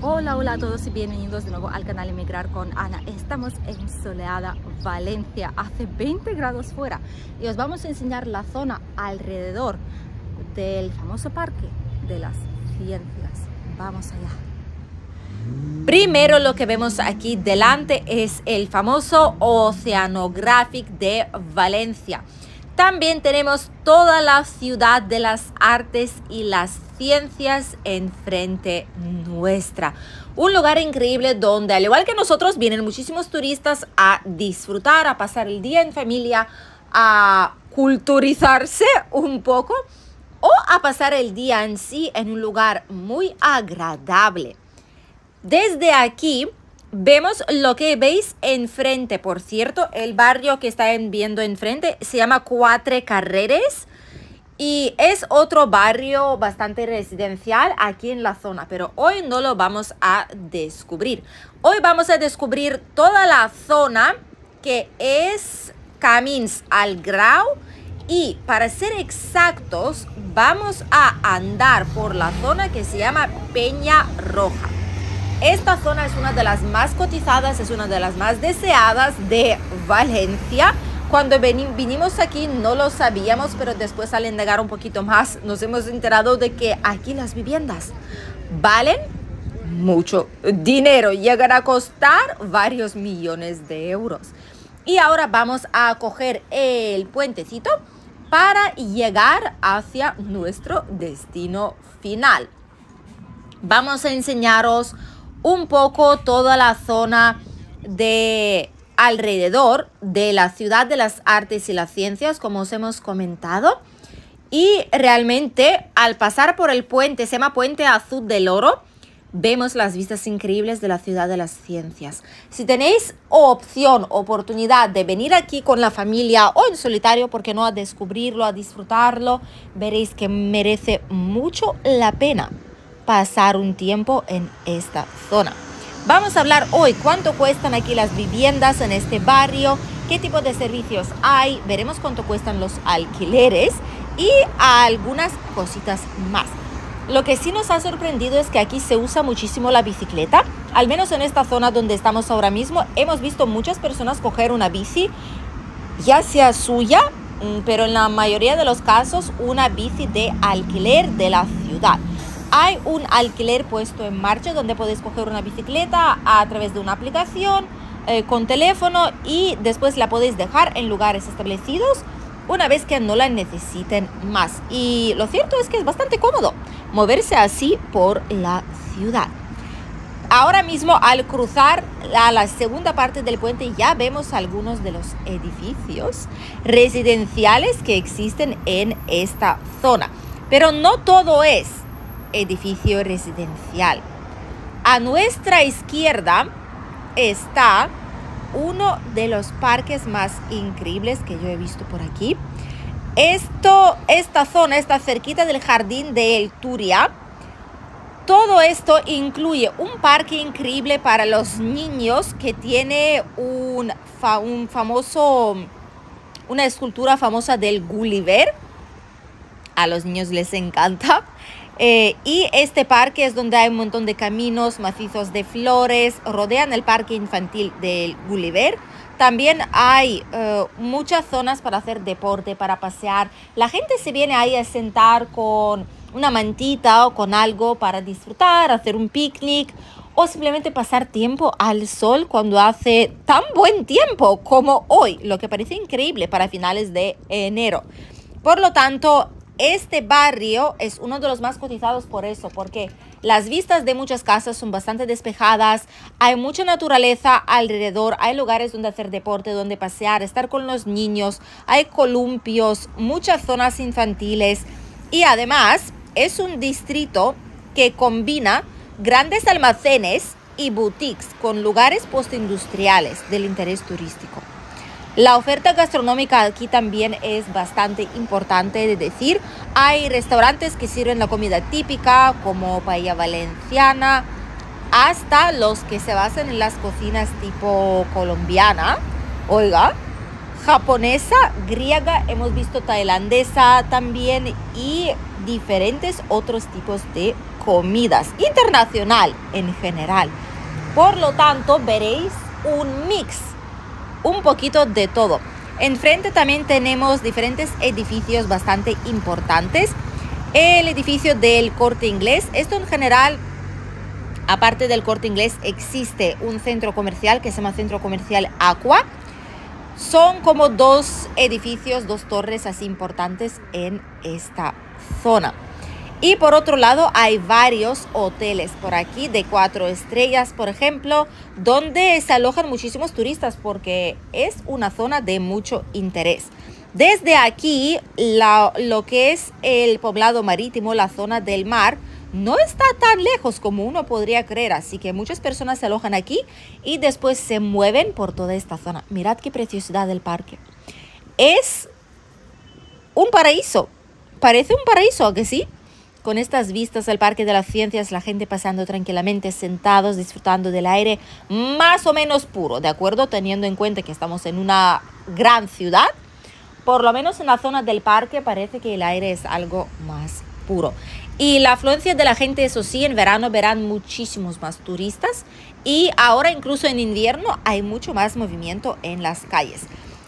Hola, hola a todos y bienvenidos de nuevo al canal Emigrar con Ana. Estamos en soleada Valencia, hace 20 grados fuera y os vamos a enseñar la zona alrededor del famoso Parque de las Ciencias. Vamos allá. Primero lo que vemos aquí delante es el famoso Oceanographic de Valencia. También tenemos toda la ciudad de las artes y las ciencias enfrente nuestra. Un lugar increíble donde, al igual que nosotros, vienen muchísimos turistas a disfrutar, a pasar el día en familia, a culturizarse un poco o a pasar el día en sí en un lugar muy agradable. Desde aquí vemos lo que veis enfrente. Por cierto, el barrio que están viendo enfrente se llama Quatre Carreres y es otro barrio bastante residencial aquí en la zona, pero hoy no lo vamos a descubrir. Hoy vamos a descubrir toda la zona que es Camins al Grau y, para ser exactos, vamos a andar por la zona que se llama Peña Roja. Esta zona es una de las más cotizadas, es una de las más deseadas de Valencia. Cuando vinimos aquí no lo sabíamos, pero después al indagar un poquito más nos hemos enterado de que aquí las viviendas valen mucho dinero, llegan a costar varios millones de euros. Y ahora vamos a coger el puentecito para llegar hacia nuestro destino final. Vamos a enseñaros un poco toda la zona de alrededor de la ciudad de las artes y las ciencias, como os hemos comentado. Y realmente al pasar por el puente, se llama Puente Azul del Oro, vemos las vistas increíbles de la ciudad de las ciencias. Si tenéis oportunidad de venir aquí con la familia o en solitario, ¿por qué no?, a descubrirlo, a disfrutarlo, veréis que merece mucho la pena pasar un tiempo en esta zona. Vamos a hablar hoy cuánto cuestan aquí las viviendas en este barrio, qué tipo de servicios hay, veremos cuánto cuestan los alquileres y algunas cositas más. Lo que sí nos ha sorprendido es que aquí se usa muchísimo la bicicleta, al menos en esta zona donde estamos ahora mismo. Hemos visto muchas personas coger una bici, ya sea suya, pero en la mayoría de los casos una bici de alquiler de la ciudad. Hay un alquiler puesto en marcha donde podéis coger una bicicleta a través de una aplicación con teléfono y después la podéis dejar en lugares establecidos una vez que no la necesiten más. Y lo cierto es que es bastante cómodo moverse así por la ciudad. Ahora mismo, al cruzar a la segunda parte del puente, ya vemos algunos de los edificios residenciales que existen en esta zona. Pero no todo es edificio residencial. A nuestra izquierda está uno de los parques más increíbles que yo he visto por aquí. Esta zona está cerquita del jardín de El Turia. Todo esto incluye un parque increíble para los niños que tiene una escultura famosa del Gulliver. A los niños les encanta. Y este parque es donde hay un montón de caminos macizos de flores, rodean el parque infantil del Gulliver. También hay muchas zonas para hacer deporte, para pasear. La gente se viene ahí a sentar con una mantita o con algo para disfrutar, hacer un picnic o simplemente pasar tiempo al sol cuando hace tan buen tiempo como hoy, lo que parece increíble para finales de enero. Por lo tanto, este barrio es uno de los más cotizados por eso, porque las vistas de muchas casas son bastante despejadas, hay mucha naturaleza alrededor, hay lugares donde hacer deporte, donde pasear, estar con los niños, hay columpios, muchas zonas infantiles y además es un distrito que combina grandes almacenes y boutiques con lugares postindustriales del interés turístico. La oferta gastronómica aquí también es bastante importante de decir. Hay restaurantes que sirven la comida típica como paella valenciana, hasta los que se basan en las cocinas tipo colombiana, oiga, japonesa, griega, hemos visto tailandesa también y diferentes otros tipos de comidas, internacional en general. Por lo tanto, veréis un mix, un poquito de todo. Enfrente también tenemos diferentes edificios bastante importantes. El edificio del Corte Inglés. Esto en general, aparte del Corte Inglés, existe un centro comercial que se llama Centro Comercial Aqua. Son como dos edificios, dos torres así importantes en esta zona. Y por otro lado hay varios hoteles por aquí de 4 estrellas, por ejemplo, donde se alojan muchísimos turistas porque es una zona de mucho interés. Desde aquí, lo que es el poblado marítimo, la zona del mar, no está tan lejos como uno podría creer. Así que muchas personas se alojan aquí y después se mueven por toda esta zona. Mirad qué preciosidad del parque. Es un paraíso. Parece un paraíso, ¿a que sí? Con estas vistas al Parque de las Ciencias, la gente pasando tranquilamente, sentados, disfrutando del aire más o menos puro, ¿de acuerdo? Teniendo en cuenta que estamos en una gran ciudad, por lo menos en la zona del parque parece que el aire es algo más puro. Y la afluencia de la gente, eso sí, en verano verán muchísimos más turistas y ahora incluso en invierno hay mucho más movimiento en las calles.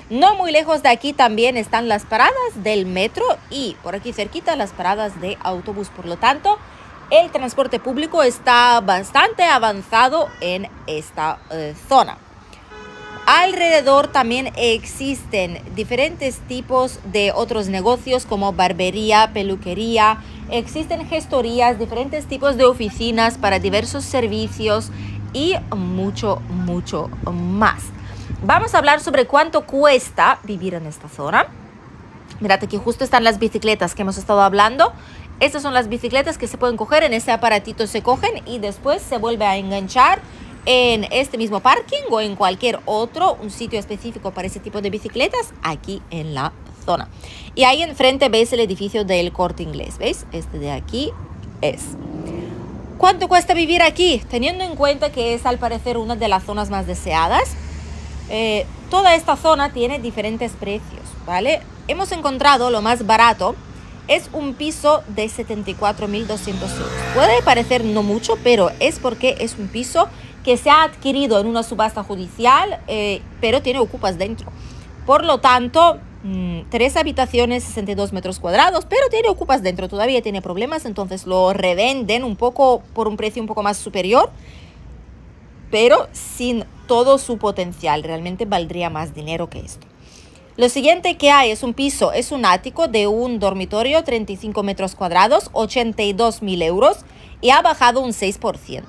No muy lejos de aquí también están las paradas del metro y por aquí cerquita las paradas de autobús. Por lo tanto, el transporte público está bastante avanzado en esta zona. Alrededor también existen diferentes tipos de otros negocios como barbería, peluquería. Existen gestorías, diferentes tipos de oficinas para diversos servicios y mucho más. Vamos a hablar sobre cuánto cuesta vivir en esta zona. Mirad, aquí justo están las bicicletas que hemos estado hablando. Estas son las bicicletas que se pueden coger, en ese aparatito se cogen y después se vuelve a enganchar en este mismo parking o en cualquier otro, un sitio específico para ese tipo de bicicletas aquí en la zona. Y ahí enfrente veis el edificio del Corte Inglés, ¿veis? Este de aquí es. ¿Cuánto cuesta vivir aquí? Teniendo en cuenta que es al parecer una de las zonas más deseadas. Toda esta zona tiene diferentes precios, ¿vale? Hemos encontrado lo más barato, es un piso de 74.200 euros. Puede parecer no mucho, pero es porque es un piso que se ha adquirido en una subasta judicial, pero tiene ocupas dentro. Por lo tanto, 3 habitaciones, 62 metros cuadrados, pero tiene ocupas dentro, todavía tiene problemas, entonces lo revenden un poco por un precio un poco más superior, pero sin todo su potencial, realmente valdría más dinero que esto. Lo siguiente que hay es un piso, es un ático de un dormitorio, 35 metros cuadrados, 82.000 euros y ha bajado un 6%.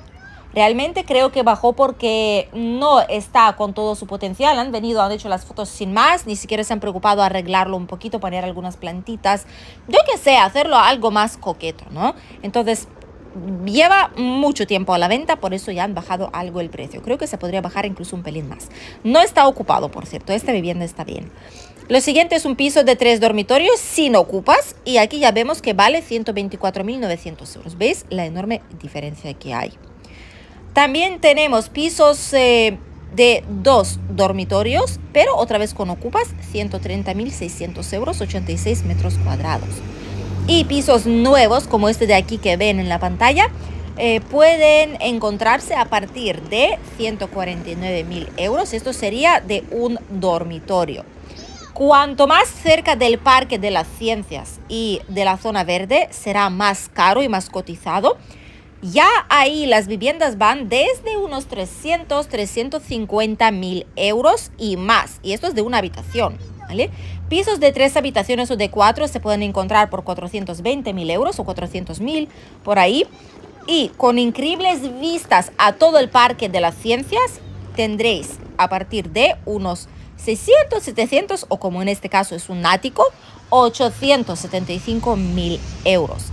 Realmente creo que bajó porque no está con todo su potencial. Han venido, han hecho las fotos sin más, ni siquiera se han preocupado a arreglarlo un poquito, poner algunas plantitas, yo qué sé, hacerlo algo más coqueto, ¿no? Entonces, lleva mucho tiempo a la venta, por eso ya han bajado algo el precio. Creo que se podría bajar incluso un pelín más. No está ocupado, por cierto, esta vivienda está bien. Lo siguiente es un piso de 3 dormitorios sin ocupas y aquí ya vemos que vale 124.900 euros. ¿Veis la enorme diferencia que hay? También tenemos pisos de 2 dormitorios, pero otra vez con ocupas, 130.600 euros, 86 metros cuadrados. Y pisos nuevos, como este de aquí que ven en la pantalla, pueden encontrarse a partir de 149.000 euros. Esto sería de un dormitorio. Cuanto más cerca del Parque de las Ciencias y de la zona verde, será más caro y más cotizado. Ya ahí las viviendas van desde unos 350.000 euros y más. Y esto es de una habitación, ¿vale? Pisos de 3 habitaciones o de 4 se pueden encontrar por 420.000 euros o 400.000 por ahí. Y con increíbles vistas a todo el Parque de las Ciencias tendréis a partir de unos 600, 700 o como en este caso es un ático, 875.000 euros.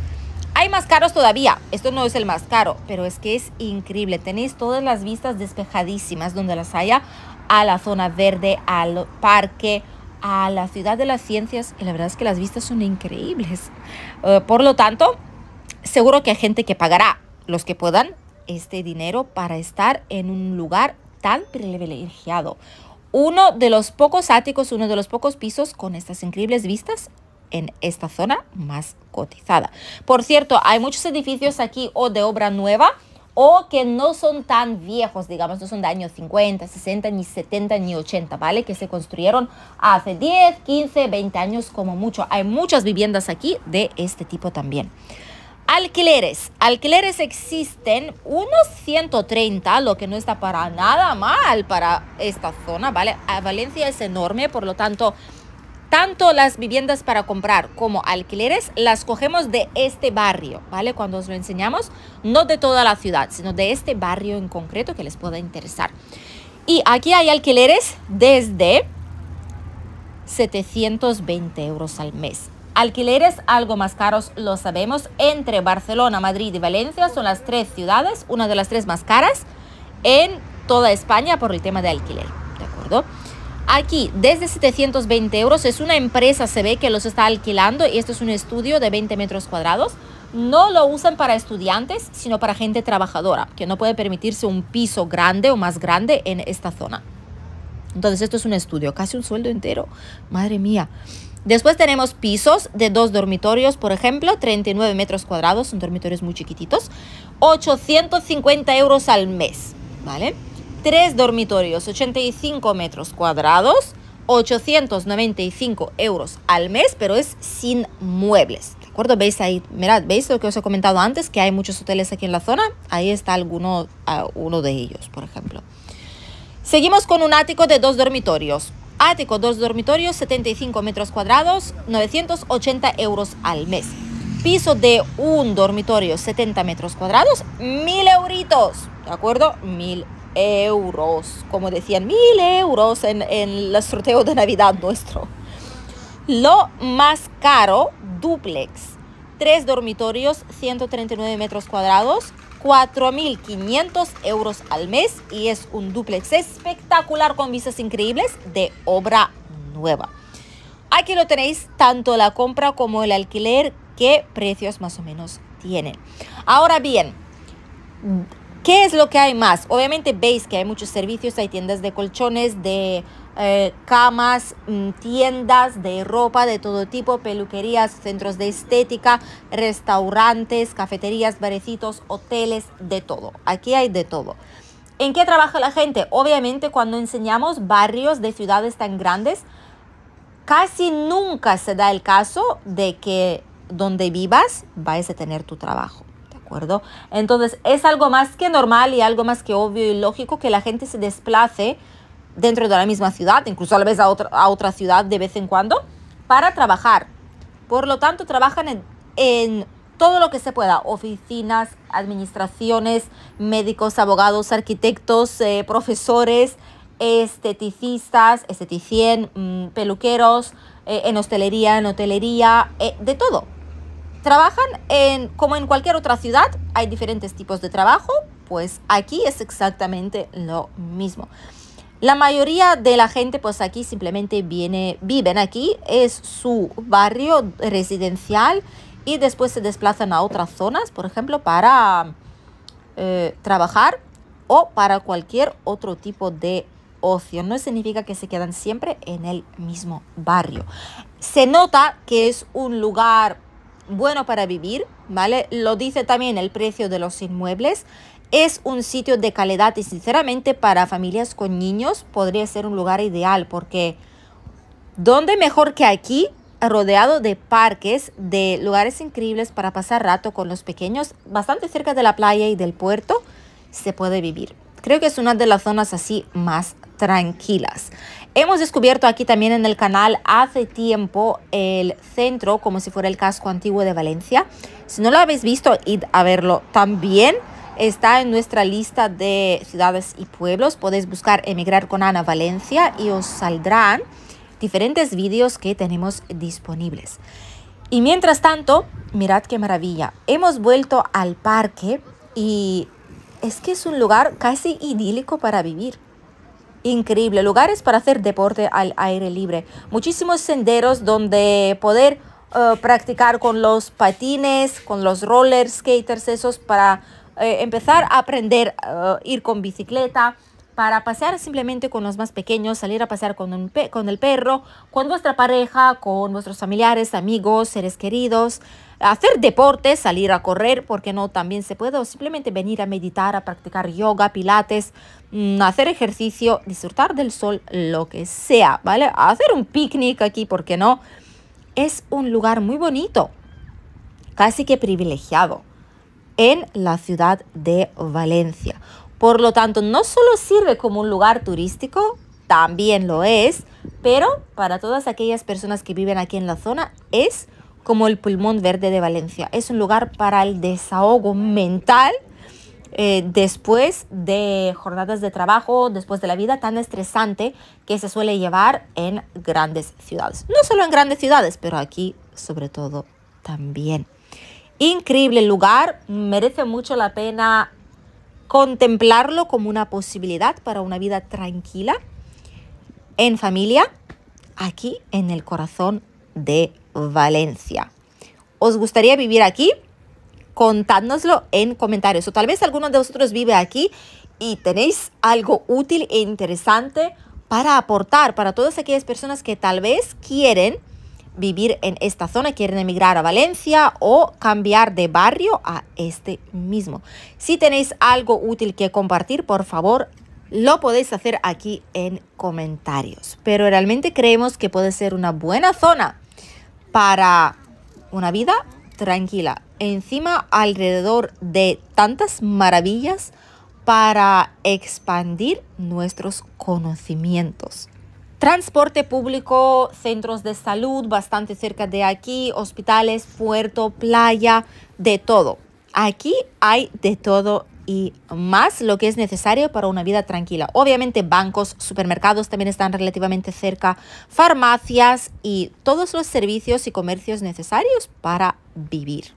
Hay más caros todavía, esto no es el más caro, pero es que es increíble. Tenéis todas las vistas despejadísimas donde las haya a la zona verde, al parque, a la ciudad de las ciencias. Y la verdad es que las vistas son increíbles. Por lo tanto, seguro que hay gente que pagará, los que puedan, este dinero para estar en un lugar tan privilegiado. Uno de los pocos áticos, uno de los pocos pisos con estas increíbles vistas en esta zona más cotizada. Por cierto, hay muchos edificios aquí o de obra nueva o que no son tan viejos, digamos, no son de años 50, 60, ni 70, ni 80, ¿vale? Que se construyeron hace 10, 15, 20 años como mucho. Hay muchas viviendas aquí de este tipo también. Alquileres. Alquileres existen unos 130, lo que no está para nada mal para esta zona, ¿vale? Valencia es enorme, por lo tanto, tanto las viviendas para comprar como alquileres las cogemos de este barrio, ¿vale? Cuando os lo enseñamos, no de toda la ciudad, sino de este barrio en concreto que les pueda interesar. Y aquí hay alquileres desde 720 euros al mes. Alquileres algo más caros, lo sabemos, entre Barcelona, Madrid y Valencia son las tres ciudades, una de las tres más caras en toda España por el tema de alquiler, ¿de acuerdo? Aquí, desde 720 euros, es una empresa, se ve que los está alquilando y esto es un estudio de 20 metros cuadrados. No lo usan para estudiantes, sino para gente trabajadora, que no puede permitirse un piso grande o más grande en esta zona. Entonces, esto es un estudio, casi un sueldo entero, madre mía. Después tenemos pisos de 2 dormitorios, por ejemplo, 39 metros cuadrados, son dormitorios muy chiquititos, 850 euros al mes, ¿vale? 3 dormitorios, 85 metros cuadrados, 895 euros al mes, pero es sin muebles, ¿de acuerdo? ¿Veis ahí? Mirad, ¿veis lo que os he comentado antes? Que hay muchos hoteles aquí en la zona. Ahí está uno de ellos, por ejemplo. Seguimos con un ático de 2 dormitorios. Ático, 2 dormitorios, 75 metros cuadrados, 980 euros al mes. Piso de 1 dormitorio, 70 metros cuadrados, 1000 euritos, ¿de acuerdo? 1000 euros, como decían, 1000 euros en el sorteo de Navidad nuestro. Lo más caro, dúplex, 3 dormitorios, 139 metros cuadrados, 4.500 euros al mes y es un dúplex espectacular con vistas increíbles de obra nueva. Aquí lo tenéis, tanto la compra como el alquiler, qué precios más o menos tienen. Ahora bien, ¿qué es lo que hay más? Obviamente veis que hay muchos servicios, hay tiendas de colchones, de camas, tiendas de ropa de todo tipo, peluquerías, centros de estética, restaurantes, cafeterías, barecitos, hoteles, de todo. Aquí hay de todo. ¿En qué trabaja la gente? Obviamente cuando enseñamos barrios de ciudades tan grandes, casi nunca se da el caso de que donde vivas vais a tener tu trabajo. Entonces es algo más que normal y algo más que obvio y lógico que la gente se desplace dentro de la misma ciudad, incluso a la vez a otra ciudad de vez en cuando, para trabajar. Por lo tanto, trabajan en todo lo que se pueda, oficinas, administraciones, médicos, abogados, arquitectos, profesores, esteticistas, peluqueros, en hostelería, en hotelería, de todo. Trabajan como en cualquier otra ciudad, hay diferentes tipos de trabajo, pues aquí es exactamente lo mismo. La mayoría de la gente pues aquí simplemente viven aquí, es su barrio residencial y después se desplazan a otras zonas, por ejemplo, para trabajar o para cualquier otro tipo de ocio. No significa que se quedan siempre en el mismo barrio. Se nota que es un lugar bueno para vivir, ¿vale? Lo dice también el precio de los inmuebles. Es un sitio de calidad y sinceramente para familias con niños podría ser un lugar ideal porque ¿dónde mejor que aquí? Rodeado de parques, de lugares increíbles para pasar rato con los pequeños, bastante cerca de la playa y del puerto, se puede vivir. Creo que es una de las zonas así más tranquilas. Hemos descubierto aquí también en el canal hace tiempo el centro, como si fuera el casco antiguo de Valencia. Si no lo habéis visto, id a verlo también. Está en nuestra lista de ciudades y pueblos. Podéis buscar Emigrar con Ana Valencia y os saldrán diferentes vídeos que tenemos disponibles. Y mientras tanto, mirad qué maravilla. Hemos vuelto al parque y es que es un lugar casi idílico para vivir. Increíble, lugares para hacer deporte al aire libre. Muchísimos senderos donde poder practicar con los patines, con los roller skaters esos para empezar a aprender a ir con bicicleta. para pasear simplemente con los más pequeños, salir a pasear con el perro, con vuestra pareja, con vuestros familiares, amigos, seres queridos, hacer deportes, salir a correr, porque no, también se puede, o simplemente venir a meditar, a practicar yoga, pilates, hacer ejercicio, disfrutar del sol, lo que sea, ¿vale? Hacer un picnic aquí, ¿por qué no? Es un lugar muy bonito, casi que privilegiado, en la ciudad de Valencia. Por lo tanto, no solo sirve como un lugar turístico, también lo es, pero para todas aquellas personas que viven aquí en la zona es como el pulmón verde de Valencia. Es un lugar para el desahogo mental después de jornadas de trabajo, después de la vida tan estresante que se suele llevar en grandes ciudades. No solo en grandes ciudades, pero aquí sobre todo también. Increíble lugar, merece mucho la pena contemplarlo como una posibilidad para una vida tranquila, en familia, aquí en el corazón de Valencia. ¿Os gustaría vivir aquí? Contádnoslo en comentarios. O tal vez alguno de vosotros vive aquí y tenéis algo útil e interesante para aportar para todas aquellas personas que tal vez quieren vivir en esta zona, quieren emigrar a Valencia o cambiar de barrio a este mismo. Si tenéis algo útil que compartir, por favor, lo podéis hacer aquí en comentarios. Pero realmente creemos que puede ser una buena zona para una vida tranquila. Encima, alrededor de tantas maravillas para expandir nuestros conocimientos. Transporte público, centros de salud bastante cerca de aquí, hospitales, puerto, playa, de todo. Aquí hay de todo y más lo que es necesario para una vida tranquila. Obviamente bancos, supermercados también están relativamente cerca, farmacias y todos los servicios y comercios necesarios para vivir.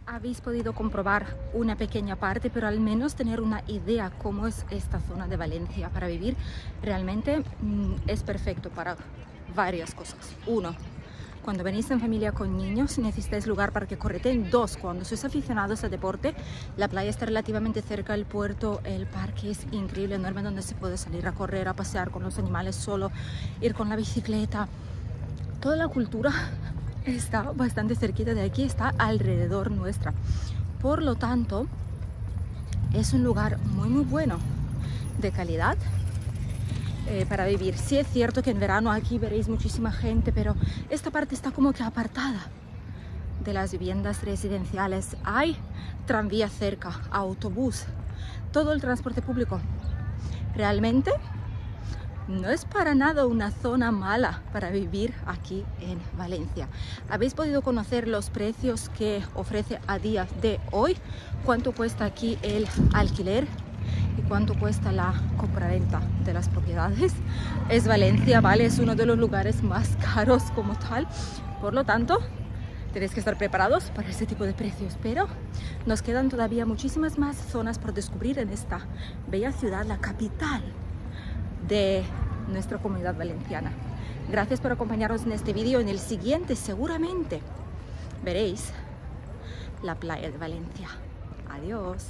Habéis podido comprobar una pequeña parte, pero al menos tener una idea cómo es esta zona de Valencia para vivir. Realmente es perfecto para varias cosas. 1. Cuando venís en familia con niños necesitáis lugar para que correten. 2. Cuando sois aficionados a deporte, la playa está relativamente cerca, el puerto, el parque es increíble, enorme, donde se puede salir a correr, a pasear con los animales solo, ir con la bicicleta. Toda la cultura está bastante cerquita de aquí, está alrededor nuestra. Por lo tanto, es un lugar muy bueno, de calidad para vivir. Sí es cierto que en verano aquí veréis muchísima gente, pero esta parte está como que apartada de las viviendas residenciales. Hay tranvía cerca, autobús, todo el transporte público. Realmente no es para nada una zona mala para vivir aquí en Valencia. ¿Habéis podido conocer los precios que ofrece a día de hoy? ¿Cuánto cuesta aquí el alquiler? ¿Y cuánto cuesta la compraventa de las propiedades? Es Valencia, ¿vale? Es uno de los lugares más caros como tal. Por lo tanto, tenéis que estar preparados para ese tipo de precios. Pero nos quedan todavía muchísimas más zonas por descubrir en esta bella ciudad, la capital de nuestra comunidad valenciana. Gracias por acompañarnos en este vídeo. En el siguiente seguramente veréis la playa de Valencia. Adiós.